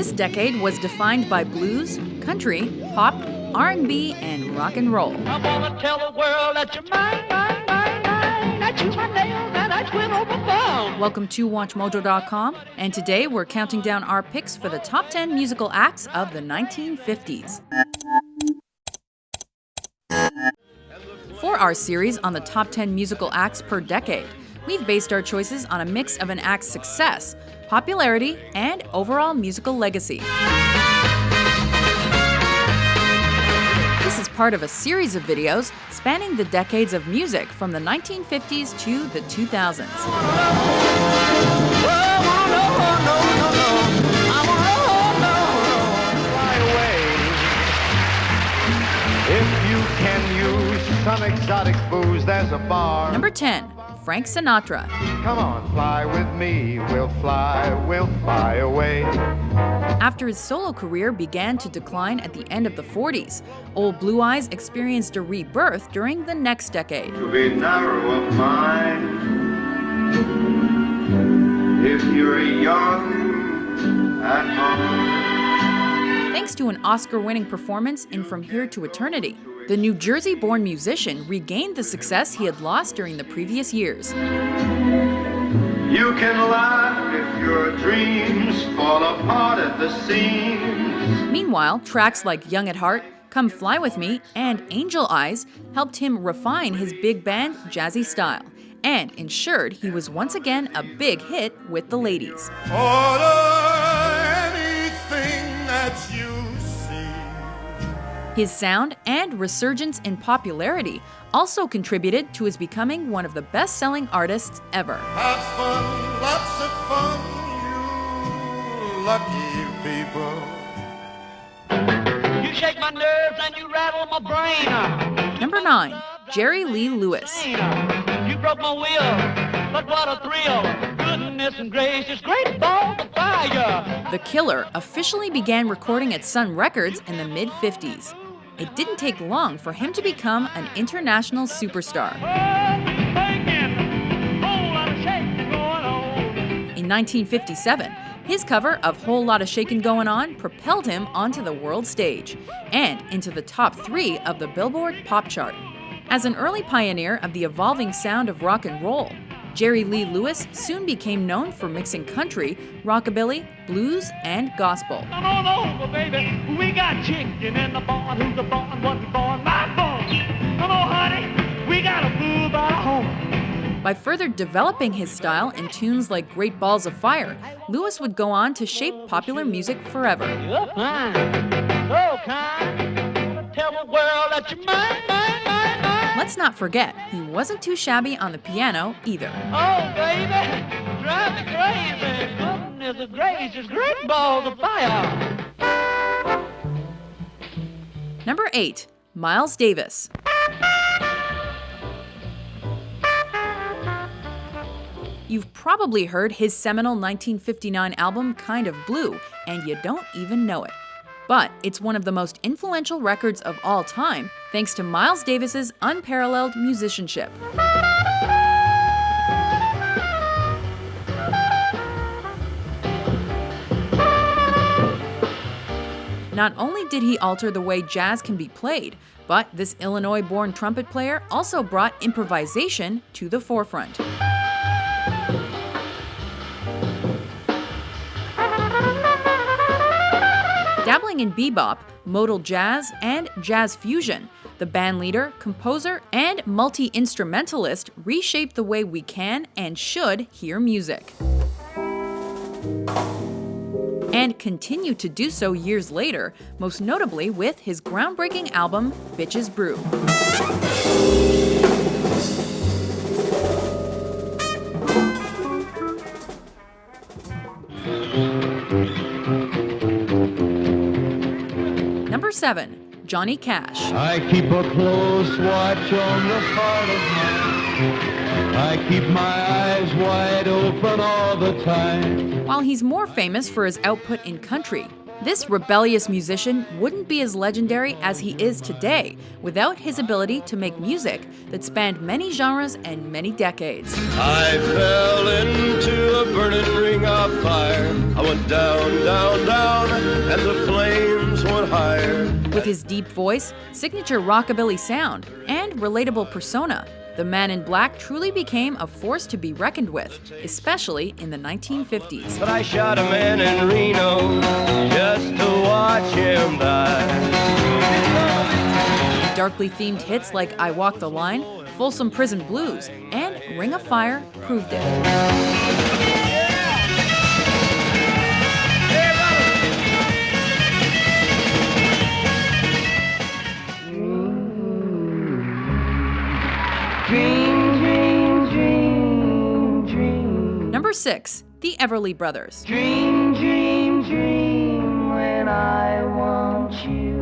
This decade was defined by blues, country, pop, R&B, and rock and roll. I wanna tell the world that you're mine, I chew my nails and I twiddle my thumb. Welcome to WatchMojo.com, and today we're counting down our picks for the top 10 musical acts of the 1950s. For our series on the top 10 musical acts per decade, we've based our choices on a mix of an act's success, popularity, and overall musical legacy. This is part of a series of videos spanning the decades of music from the 1950s to the 2000s. If you can use some exotic booze, there's a bar. Number 10, Frank Sinatra. Come on, fly with me, we'll fly away. After his solo career began to decline at the end of the 40s, Old Blue Eyes experienced a rebirth during the next decade. To be narrow of mind, if you're young at heart. Thanks to an Oscar-winning performance in From Here to Eternity, the New Jersey-born musician regained the success he had lost during the previous years. You can laugh if your dreams fall apart at the seams. Meanwhile, tracks like Young at Heart, Come Fly With Me, and Angel Eyes helped him refine his big band jazzy style and ensured he was once again a big hit with the ladies. His sound and resurgence in popularity also contributed to his becoming one of the best-selling artists ever. Have fun, lots of fun, you lucky people. You shake my nerves and you rattle my brain. Number 9, Jerry Lee Lewis. You broke my will, but what a thrill. Goodness and gracious, great balls of fire. The Killer officially began recording at Sun Records in the mid-50s. It didn't take long for him to become an international superstar. In 1957, his cover of Whole Lotta Shakin' Goin' On propelled him onto the world stage and into the top 3 of the Billboard Pop Chart. As an early pioneer of the evolving sound of rock and roll, Jerry Lee Lewis soon became known for mixing country, rockabilly, blues, and gospel. Come on over, baby. We got chicken in the barn. Who's the barn? What's the barn? My barn. Come on, honey. We got a move out home. By further developing his style in tunes like Great Balls of Fire, Lewis would go on to shape popular music forever. You're fine. So kind. Tell the world that you're mine. Let's not forget, he wasn't too shabby on the piano either. Oh, baby, drive me crazy. Goodness gracious, great balls of fire. Number 8, Miles Davis. You've probably heard his seminal 1959 album, Kind of Blue, and you don't even know it. But it's one of the most influential records of all time, thanks to Miles Davis's unparalleled musicianship. Not only did he alter the way jazz can be played, but this Illinois-born trumpet player also brought improvisation to the forefront. Dabbling in bebop, modal jazz, and jazz fusion, the bandleader, composer, and multi-instrumentalist reshaped the way we can and should hear music. And continue to do so years later, most notably with his groundbreaking album, Bitches Brew. Number 7, Johnny Cash. I keep a close watch on the heart of mine. I keep my eyes wide open all the time. While he's more famous for his output in country, This rebellious musician wouldn't be as legendary as he is today without his ability to make music that spanned many genres and many decades. I fell into a burning ring of fire. I went down, down, down, and the flames went higher. With his deep voice, signature rockabilly sound, and relatable persona, the Man in Black truly became a force to be reckoned with, especially in the 1950s. But I shot a man in Reno just to watch him die. Darkly themed hits like I Walk the Line, Folsom Prison Blues, and Ring of Fire proved it. Number 6, the Everly Brothers. Dream, dream, dream when I want you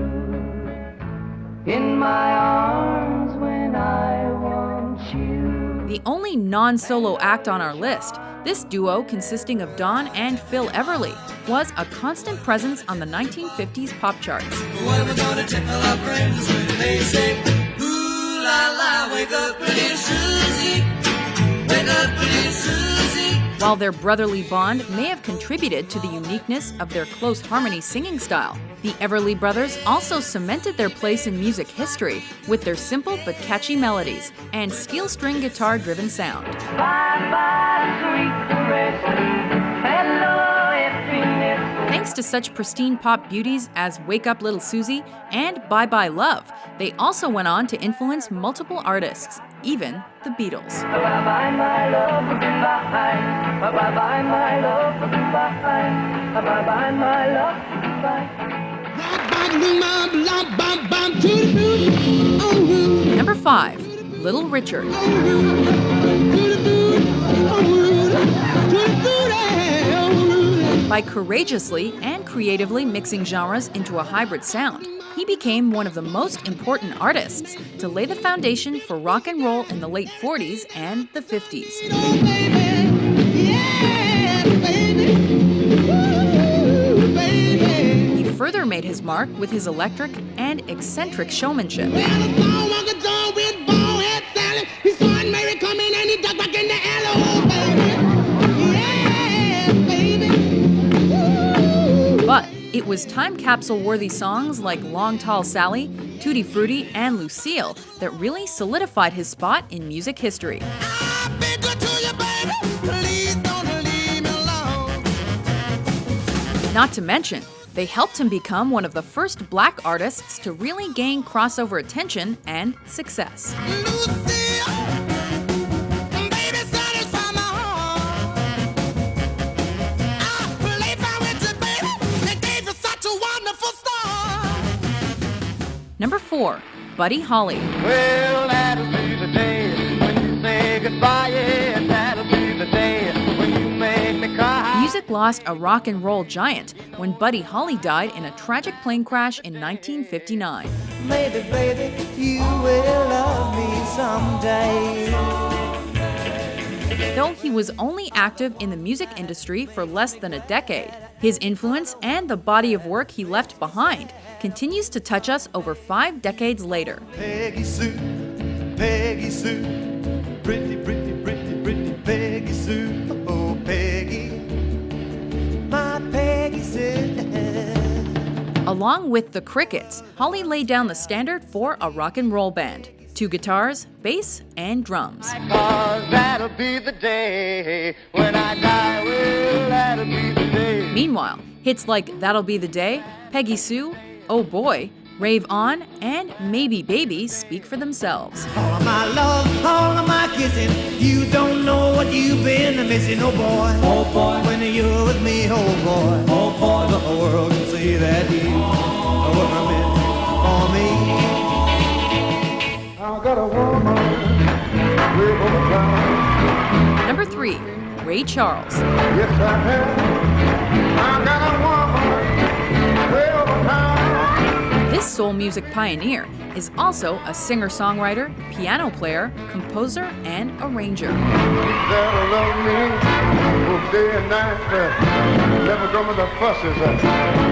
in my arms when I want you. The only non-solo act on our list, this duo consisting of Don and Phil Everly was a constant presence on the 1950s pop charts. What are we gonna tell our friends when they say, ooh la la, wake up pretty Susie, wake up pretty Susie. While their brotherly bond may have contributed to the uniqueness of their close harmony singing style, the Everly Brothers also cemented their place in music history with their simple but catchy melodies and steel string guitar-driven sound. Bye-bye, sweet caress. Hello, happiness. Thanks to such pristine pop beauties as Wake Up Little Susie and Bye Bye Love, they also went on to influence multiple artists, even the Beatles. Bye-bye, my love, goodbye. Bye-bye, my love, goodbye. Bye-bye, my love, goodbye. Number 5, Little Richard. By courageously and creatively mixing genres into a hybrid sound, he became one of the most important artists to lay the foundation for rock and roll in the late 40s and the 50s. He further made his mark with his electric and eccentric showmanship. But it was time capsule-worthy songs like Long Tall Sally, Tutti Frutti, and Lucille that really solidified his spot in music history. Not to mention, they helped him become one of the first black artists to really gain crossover attention and success. Number 4, Buddy Holly. Well, that'll be the day when you say goodbye, yeah, that'll be the day when you make me cry. Music lost a rock and roll giant when Buddy Holly died in a tragic plane crash in 1959. Maybe, baby, you will love me someday. Though he was only active in the music industry for less than a decade, his influence and the body of work he left behind continues to touch us over 5 decades later. Peggy Sue, pretty, pretty, pretty, pretty Peggy Sue, oh Peggy, my Peggy Sue. Along with the Crickets, Holly laid down the standard for a rock and roll band. 2 guitars, bass, and drums. 'Cause that'll be the day when I die, well, that'll be the day. Meanwhile, hits like That'll Be the Day, Peggy Sue, Oh Boy, Rave On, and Maybe Baby speak for themselves. All of my love, all of my kissing, you don't know what you've been missing, oh boy, when you're with me, oh boy, the whole world can see that you are what I meant for me. I got a woman way over town. Number 3, Ray Charles. Yes, I have. I got a woman way over town. This soul music pioneer is also a singer-songwriter, piano player, composer, and arranger. That'll love me both day and night. Never come with the fusses.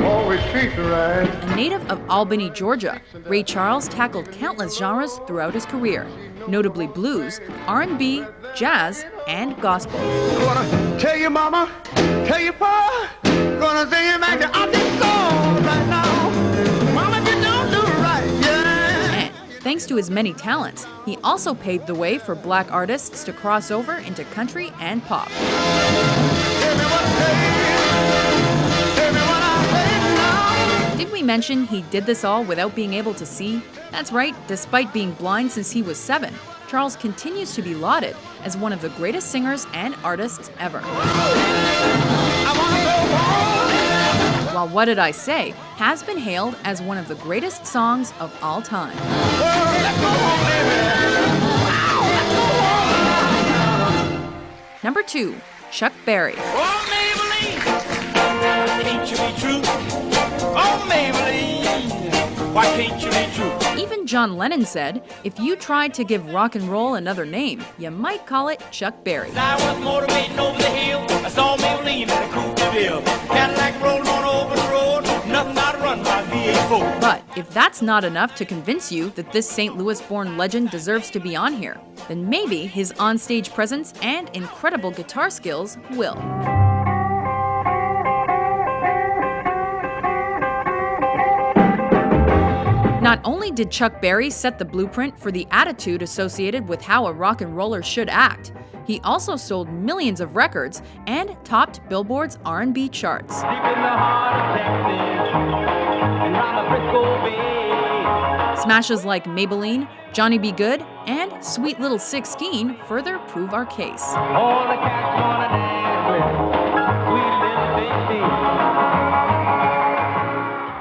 Always treat her right. A native of Albany, Georgia, Ray Charles tackled countless genres throughout his career, notably blues, R&B, jazz, and gospel. Gonna tell you, mama, tell you, pa, gonna sing it back to this song right now. Mama, you don't do right, yeah. And thanks to his many talents, he also paved the way for black artists to cross over into country and pop. Tell me what I say now. Did we mention he did this all without being able to see? That's right, despite being blind since he was 7, Charles continues to be lauded as one of the greatest singers and artists ever. While What Did I Say has been hailed as one of the greatest songs of all time. Number 2, Chuck Berry. Oh, Maybellene, can't you be true? Oh, Maybellene, why can't you be true? Even John Lennon said, if you tried to give rock and roll another name, you might call it Chuck Berry. I was motivating over the hill. I saw Maybellene in a coupe de ville. Cadillac rolling on over the road. Nothing out to run my V8 But if that's not enough to convince you that this St. Louis-born legend deserves to be on here, then maybe his onstage presence and incredible guitar skills will. Not only did Chuck Berry set the blueprint for the attitude associated with how a rock and roller should act, he also sold millions of records and topped Billboard's R&B charts. Deep in the heart of Texas, and round the Frisco Bay. Smashes like Maybellene, Johnny B. Goode, and Sweet Little 16 further prove our case. All the cats wanna dance with sweet little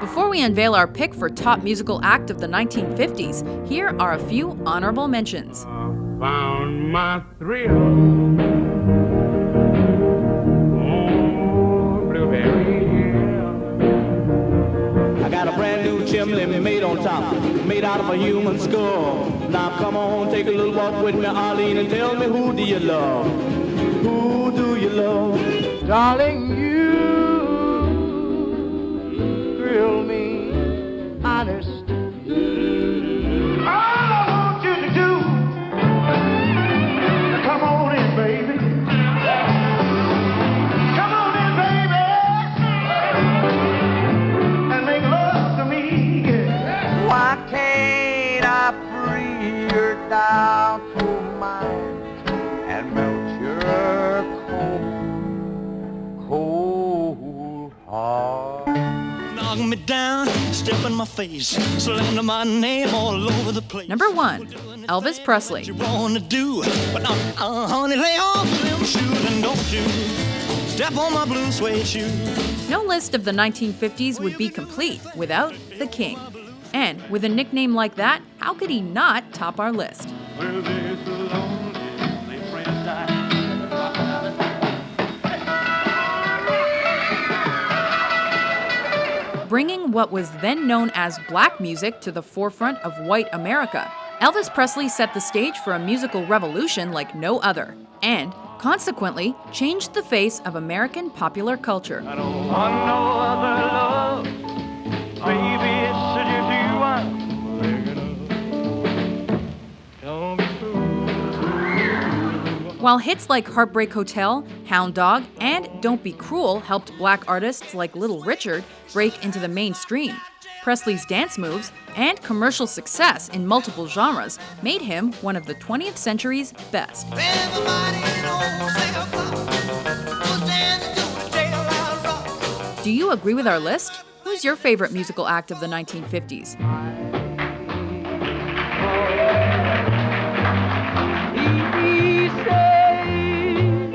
16. Before we unveil our pick for top musical act of the 1950s, here are a few honorable mentions. Found my thrill. Oh, Blueberry Hill. I got a brand new chimney made on top, made out of a human skull. Now come on, take a little walk with me, Arlene, and tell me, who do you love? Who do you love? Darling, you thrill me, honest. All I want you to do, come on in, baby. Come on in, baby, and make love to me. Why can't I bring her down to mine and melt your cold heart? Knock me down, step in my face, slander my name all over the place. Number 1, Elvis Presley. What you wanna do? But honey, lay off them shoes and don't you step on my blue suede shoe. No list of the 1950s would be complete without the King. And with a nickname like that, how could he not top our list? Well, they're so lonely, they friends die. Bringing what was then known as black music to the forefront of white America, Elvis Presley set the stage for a musical revolution like no other, and consequently changed the face of American popular culture. I don't want no other love, baby, it's just you I'm thinking of. Don't be cruel. While hits like Heartbreak Hotel, Hound Dog, and Don't Be Cruel helped black artists like Little Richard break into the mainstream, Presley's dance moves and commercial success in multiple genres made him one of the 20th century's best. Everybody knows they're was dancing to the Jailhouse rock. Do you agree with our list? Who's your favorite musical act of the 1950s?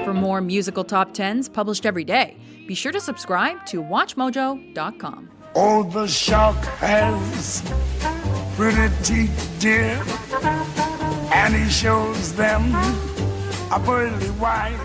For more musical top 10s published every day, be sure to subscribe to WatchMojo.com. Oh, the shark has pretty teeth, dear, and he shows them a pearly white.